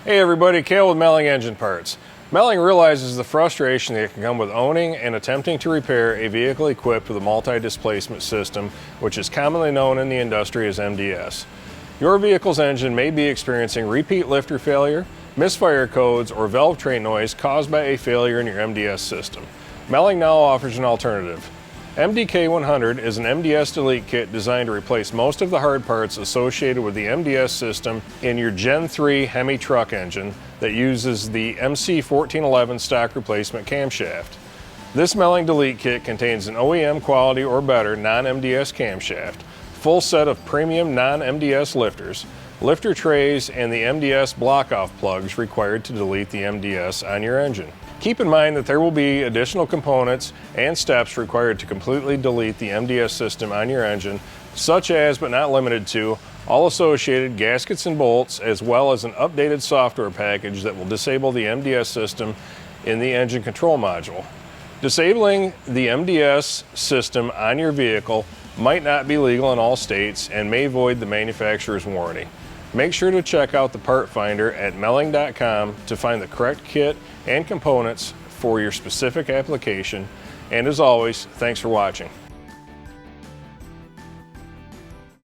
Hey everybody, Cale with Melling Engine Parts. Melling realizes the frustration that can come with owning and attempting to repair a vehicle equipped with a multi-displacement system, which is commonly known in the industry as MDS. Your vehicle's engine may be experiencing repeat lifter failure, misfire codes, or valve train noise caused by a failure in your MDS system. Melling now offers an alternative. MDK100 is an MDS Delete Kit designed to replace most of the hard parts associated with the MDS system in your Gen 3 HEMI truck engine that uses the MC1411 stock replacement camshaft. This Melling Delete Kit contains an OEM quality or better non-MDS camshaft, full set of premium non-MDS lifters, lifter trays, and the MDS block-off plugs required to delete the MDS on your engine. Keep in mind that there will be additional components and steps required to completely delete the MDS system on your engine, such as, but not limited to, all associated gaskets and bolts, as well as an updated software package that will disable the MDS system in the engine control module. Disabling the MDS system on your vehicle might not be legal in all states and may void the manufacturer's warranty. Make sure to check out the part finder at melling.com to find the correct kit and components for your specific application. And as always, thanks for watching.